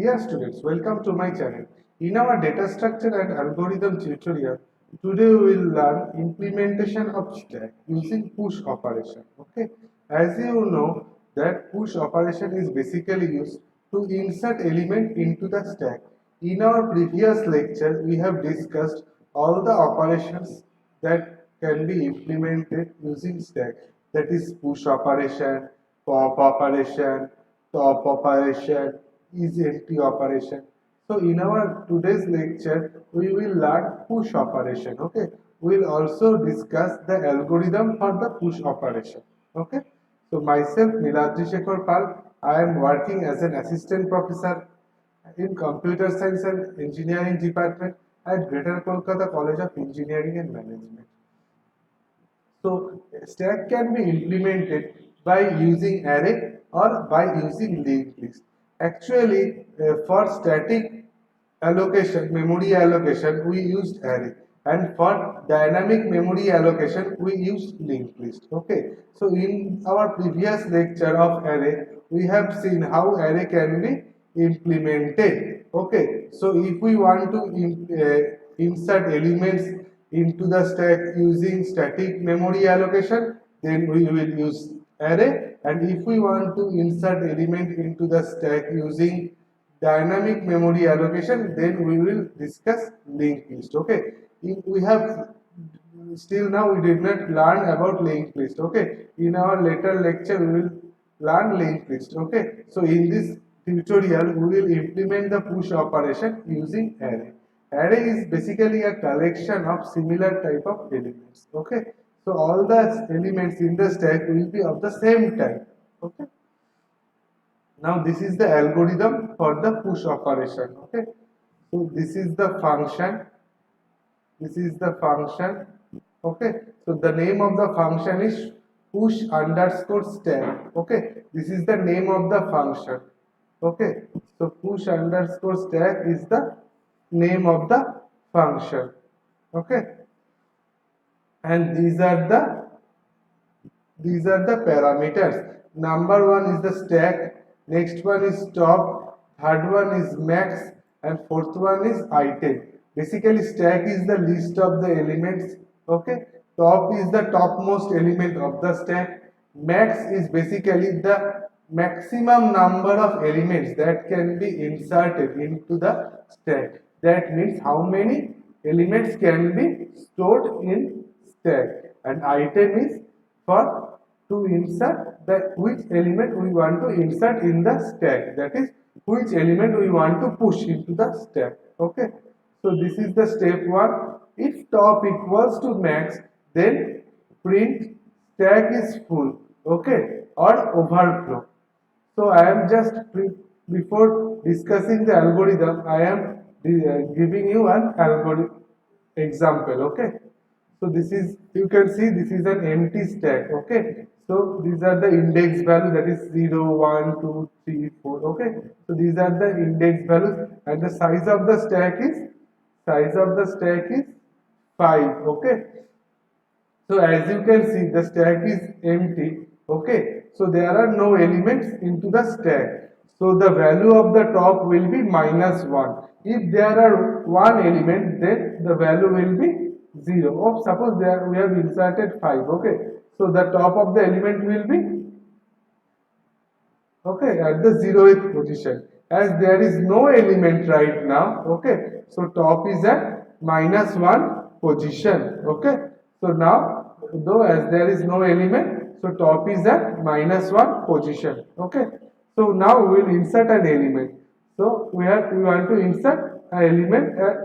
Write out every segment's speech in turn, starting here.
Dear students, welcome to my channel. In our data structure and algorithm tutorial, today we will learn implementation of stack using push operation. Okay, as you know that push operation is basically used to insert element into the stack. In our previous lecture, we have discussed all the operations that can be implemented using stack. That is push operation, pop operation, top operation, is empty operation. So in our today's lecture, we will learn push operation. Okay, we will also discuss the algorithm for the push operation. Okay, so myself Niladri Shekhar Pal, I am working as an assistant professor in computer science and engineering department at Greater Kolkata College of Engineering and Management. So stack can be implemented by using array or by using linked list. Actually, for static allocation, memory allocation, we used array, and for dynamic memory allocation, we used linked list. Okay. So in our previous lecture of array, we have seen how array can be implemented. Okay. So if we want to insert elements into the stack using static memory allocation, then we will use array, and if we want to insert element into the stack using dynamic memory allocation, then we will discuss linked list. Okay, we have still now we did not learn about linked list. Okay, in our later lecture we will learn linked list. Okay, so in this tutorial we will implement the push operation using array. Array is basically a collection of similar type of elements. Okay, so all the elements in the stack will be of the same type. Okay, now this is the algorithm for the push operation. Okay, so this is the function, this is the function. Okay, so the name of the function is push underscore stack. Okay, this is the name of the function. Okay, so push underscore stack is the name of the function. Okay, and these are the parameters. Number one is the stack, next one is top, third one is max, and fourth one is item. Basically stack is the list of the elements. Okay, top is the topmost element of the stack, max is basically the maximum number of elements that can be inserted into the stack. That means how many elements can be stored in stack, and item is for to insert that which element we want to insert in the stack, that is which element we want to push into the stack. Okay, so this is the step 1. If top equals to max, then print stack is full. Okay, or overflow. So I am just before discussing the algorithm, I am giving you an algorithm example. Okay, so this is, you can see this is an empty stack. Okay, so these are the index value, that is 0 1 2 3 4. Okay, so these are the index values, and the size of the stack is 5. Okay, so as you can see the stack is empty. Okay, so there are no elements into the stack, so the value of the top will be -1. If there are one element, then the value will be 0. Oh, suppose there we have inserted 5. Okay, so the top of the element will be, okay, at the 0th position, as there is no element right now. Okay, so top is at -1 position. Okay, so now though as there is no element, so top is at -1 position. Okay, so now we will insert an element. So we want to insert an element at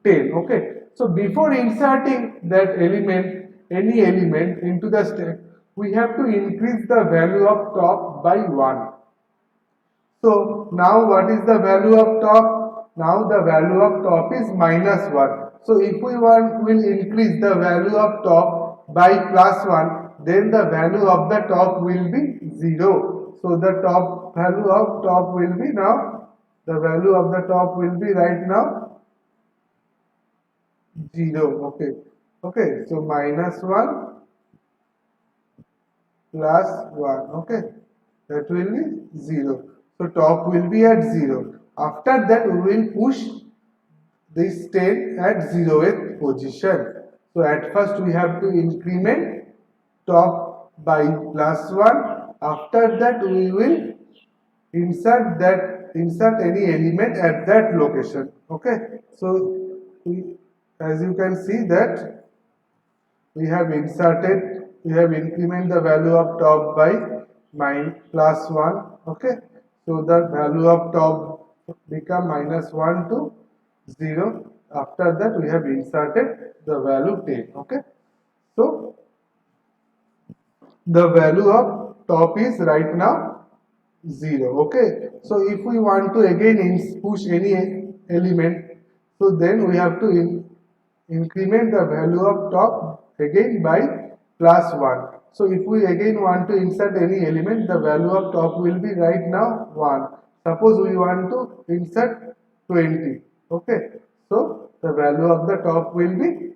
10. Okay, so before inserting that element, any element into the stack, we have to increase the value of top by 1. So now what is the value of top? Now the value of top is -1. So if we will increase the value of top by +1, then the value of the top will be 0. So the top value of top will be now, the value of the top will be right now 0. Okay, okay, so -1 plus 1. Okay, that will be 0. So top will be at 0. After that we will push this 10 at 0th position. So at first we have to increment top by +1. After that we will insert any element at that location. Okay. So as you can see that we have increment the value of top by +1. Okay. So the value of top become -1 to 0. After that we have inserted the value 10. Okay. So the value of top is right now 0. Okay. So if we want to again push any element, so then we have to increment the value of top again by +1. So if we again want to insert any element, the value of top will be right now 1. Suppose we want to insert 20. Okay. So the value of the top will be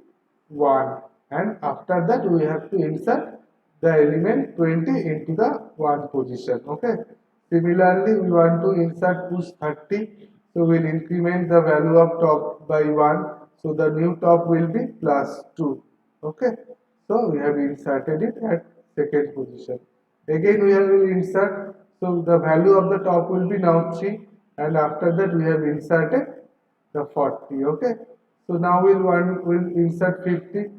1, and after that we have to insert the element 20 into the 1 position. Okay. Similarly, we want to insert push 30. So we'll increment the value of top by 1. So the new top will be +2. Okay. So we have inserted it at second position. Again we will insert. So the value of the top will be now 3, and after that we have inserted the 40. Okay. So now we'll insert 50.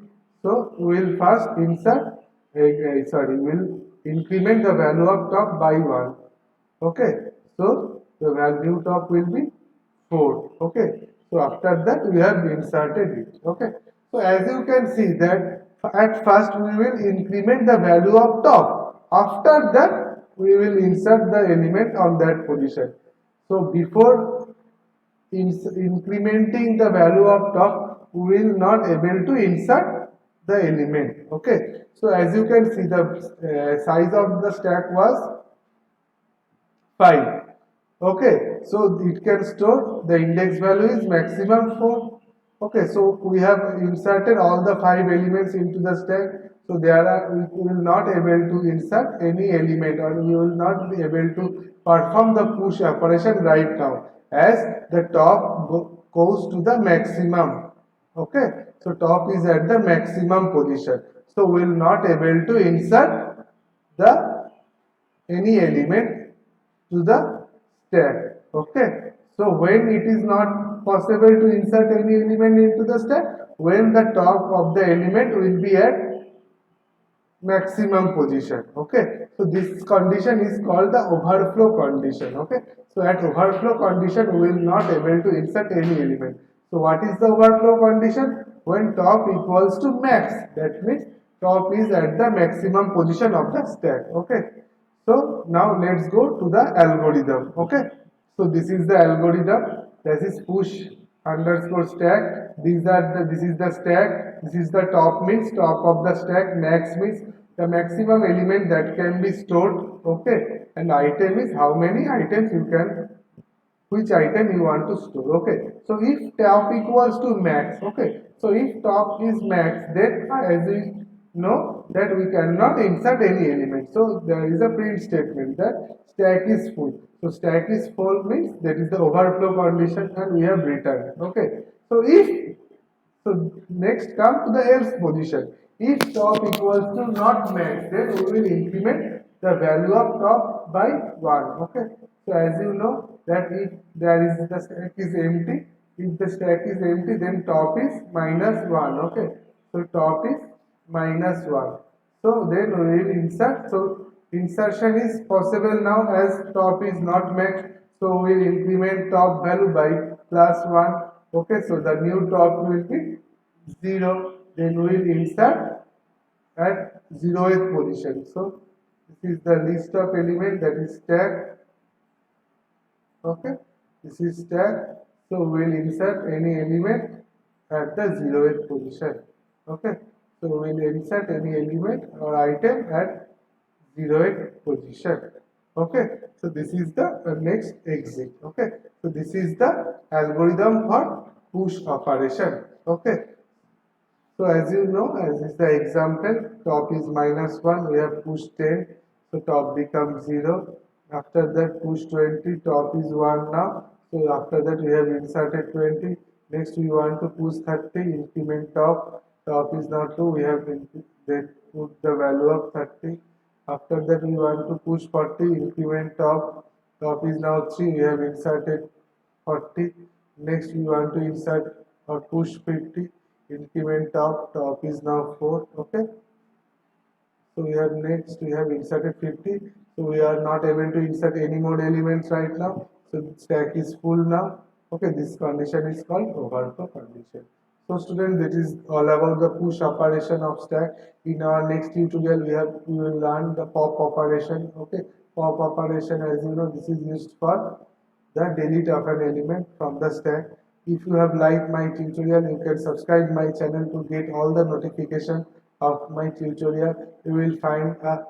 So we'll first insert we'll increment the value of top by 1. Okay. So the value top will be 4. Okay. So after that we have inserted it. Okay. So as you can see that at first we will increment the value of top. After that we will insert the element on that position. So before incrementing the value of top, we will not able to insert the element. Okay. So as you can see, the size of the stack was 5. Okay. So it can store the index value is maximum 4. Okay. So we have inserted all the 5 elements into the stack. So we will not able to insert any element, or we will not be able to perform the push operation right now, as the top goes to the maximum. Okay. So top is at the maximum position. So we will not able to insert the any element to the stack. Okay. So when it is not possible to insert any element into the stack, when the top of the element will be at maximum position. Okay. So this condition is called the overflow condition. Okay. So at overflow condition we will not able to insert any element. So what is the overflow condition? When top equals to max, that means top is at the maximum position of the stack. Okay. So now let's go to the algorithm. Okay. So this is the algorithm. This is push underscore stack. This is the stack. This is the top, means top of the stack. Max means the maximum element that can be stored. Okay. And item is how many items you can, which item you want to store. Okay. So if top equals to max. Okay. So if top is max, then as we know that we cannot insert any element. So there is a print statement that stack is full. So stack is full means that is the overflow condition, and we have returned. Okay. So next come to the else position. If top equals to not max, then we will increment the value of top by 1. Okay. So as you know that if the stack is empty, if the stack is empty, then top is -1. Okay. So top is -1. So then we will insert. So insertion is possible now as top is not max. So we will increment top value by +1. Okay. So the new top will be 0. Then we will insert at 0th position. So this is the list of element, that is stack. Okay. This is stack. So we will insert any element at the 0th position. Okay. So we will insert any element or item at 0th position. Okay. So this is the next exit. Okay. So this is the algorithm for push operation. Okay. So as you know, as is the example, top is -1, we have push 10, so top becomes 0. After that push 20, top is 1 now, So after that we have inserted 20. Next we want to push 30, increment top is now 2, we have then put the value of 30. After that we want to push 40, increment top is now 3, we have inserted 40. Next we want to insert or push 50, increment top is now 4. Okay. So we have next we have inserted 50. So we are not able to insert any more elements right now. So the stack is full now. Okay, this condition is called overflow condition. So students, that is all about the push operation of stack. In our next tutorial, we will learn the pop operation. Okay, pop operation, as you know, this is used for the delete of an element from the stack. If you have liked my tutorial, you can subscribe my channel to get all the notification of my tutorial. You will find a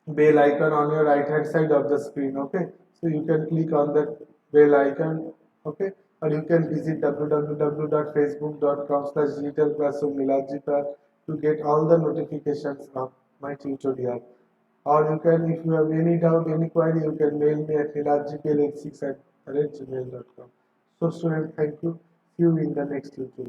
bell icon on your right hand side of the screen. Okay, so you can click on that bell icon. Okay, or you can visit www.facebook.com/digitalclassroom to get all the notifications of my tutorial. Or you can, if you have any doubt, any query, you can mail me at nilajgpl86@gmail.com. So students, thank you. See you in the next tutorial.